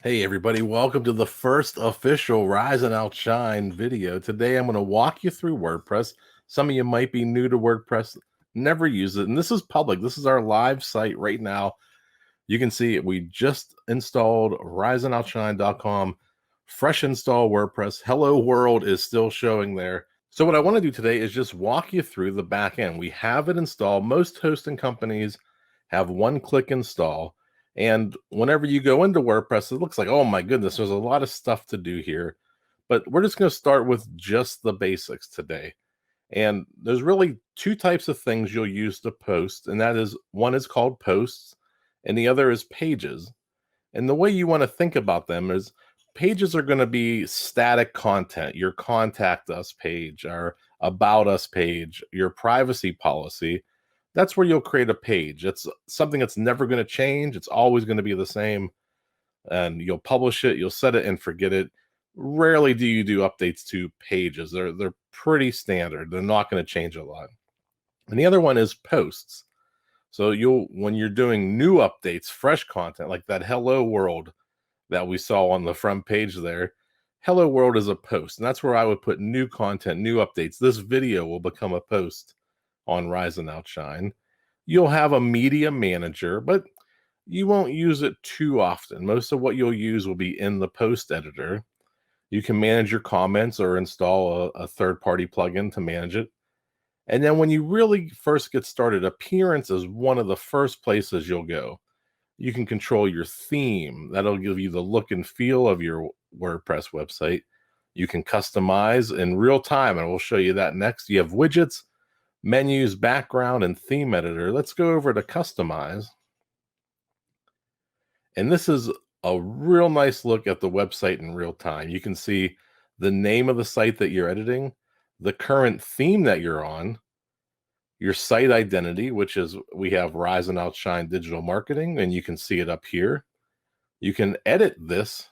Hey everybody, welcome to the first official Rise and Outshine video. Today I'm going to walk you through WordPress. Some of you might be new to WordPress, never use it, and this is public. This is our live site right now. You can see we just installed riseandoutshine.com, fresh install WordPress. Hello World is still showing there. So what I want to do today is just walk you through the back end. We have it installed. Most hosting companies have one-click install. And whenever you go into WordPress, it looks like, oh my goodness, there's a lot of stuff to do here. But we're just going to start with just the basics today. And there's really two types of things you'll use to post. And that is, one is called posts and the other is pages. And the way you want to think about them is pages are going to be static content, your contact us page, our about us page, your privacy policy. That's where you'll create a page. It's something that's never going to change. It's always going to be the same. And you'll publish it, you'll set it and forget it. Rarely do you do updates to pages. They're pretty standard. They're not going to change a lot. And the other one is posts. So when you're doing new updates, fresh content like that hello world that we saw on the front page there, hello world is a post. And that's where I would put new content, new updates. This video will become a post on Rise and Outshine. You'll have a media manager, but you won't use it too often. Most of what you'll use will be in the post editor. You can manage your comments or install a third-party plugin to manage it. And then when you really first get started, appearance is one of the first places you'll go. You can control your theme. That'll give you the look and feel of your WordPress website. You can customize in real time, and we'll show you that next. You have widgets, menus, background, and theme editor. Let's go over to customize. And this is a real nice look at the website in real time. You can see the name of the site that you're editing, the current theme that you're on, your site identity, which is we have Rise and Outshine Digital Marketing, and you can see it up here. You can edit this,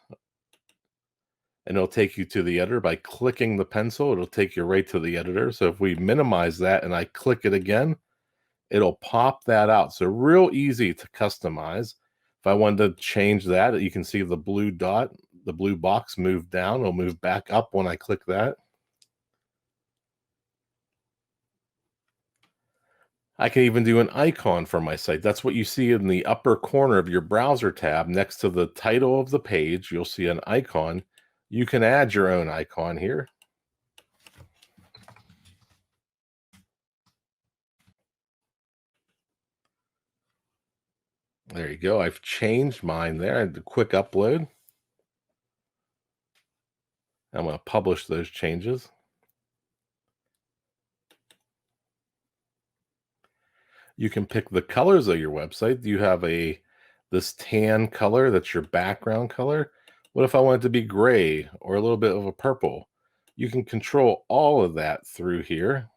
and it'll take you to the editor by clicking the pencil. It'll take you right to the editor. So if we minimize that and I click it again, it'll pop that out. So real easy to customize. If I wanted to change that, you can see the blue dot, the blue box move down. It'll move back up when I click that. I can even do an icon for my site. That's what you see in the upper corner of your browser tab next to the title of the page. You'll see an icon. You can add your own icon here. There you go. I've changed mine there. I did a quick upload. I'm going to publish those changes. You can pick the colors of your website. Do you have this tan color that's your background color? What if I want it to be gray or a little bit of a purple? You can control all of that through here.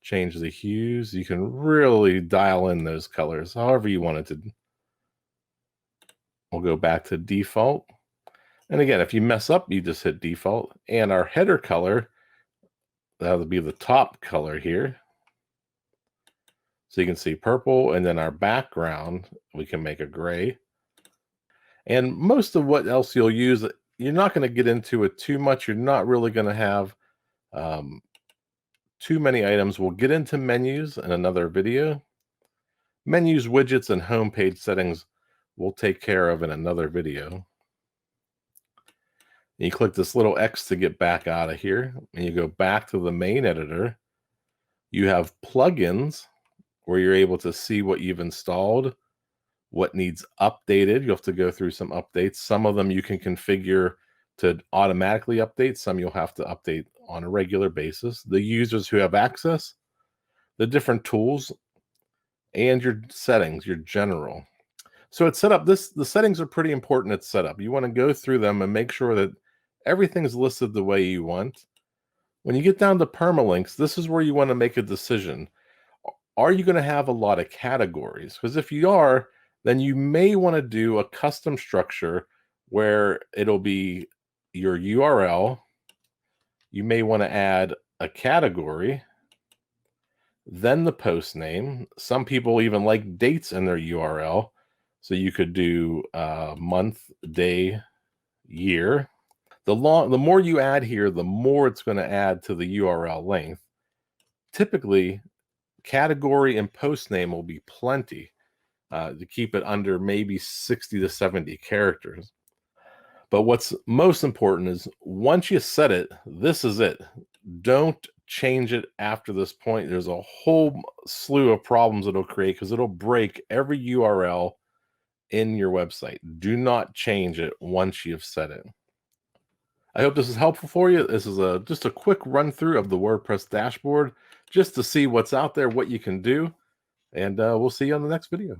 Change the hues. You can really dial in those colors however you want it to. We'll go back to default. And again, if you mess up, you just hit default. And our header color, that'll be the top color here. So you can see purple, and then our background, we can make a gray. And most of what else you'll use, you're not going to get into it too much. You're not really going to have too many items. We'll get into menus in another video. Menus, widgets, and homepage settings we'll take care of in another video. And you click this little X to get back out of here, and you go back to the main editor. You have plugins where you're able to see what you've installed, what needs updated. You'll have to go through some updates. Some of them you can configure to automatically update. Some you'll have to update on a regular basis. The users who have access, the different tools, and your settings, your general. So it's set up. The settings are pretty important at setup. You want to go through them and make sure that everything's listed the way you want. When you get down to permalinks, this is where you want to make a decision. Are you going to have a lot of categories? Because if you are, then you may want to do a custom structure where it'll be your URL. You may want to add a category, then the post name. Some people even like dates in their URL. So you could do month, day, year. The more you add here, the more it's going to add to the URL length. Typically, category and post name will be plenty to keep it under maybe 60 to 70 characters. But what's most important is once you set it, this is it. Don't change it after this point. There's a whole slew of problems it'll create because it'll break every URL in your website. Do not change it once you've set it. I hope this is helpful for you. This is just a quick run through of the WordPress dashboard just to see what's out there, what you can do. And we'll see you on the next video.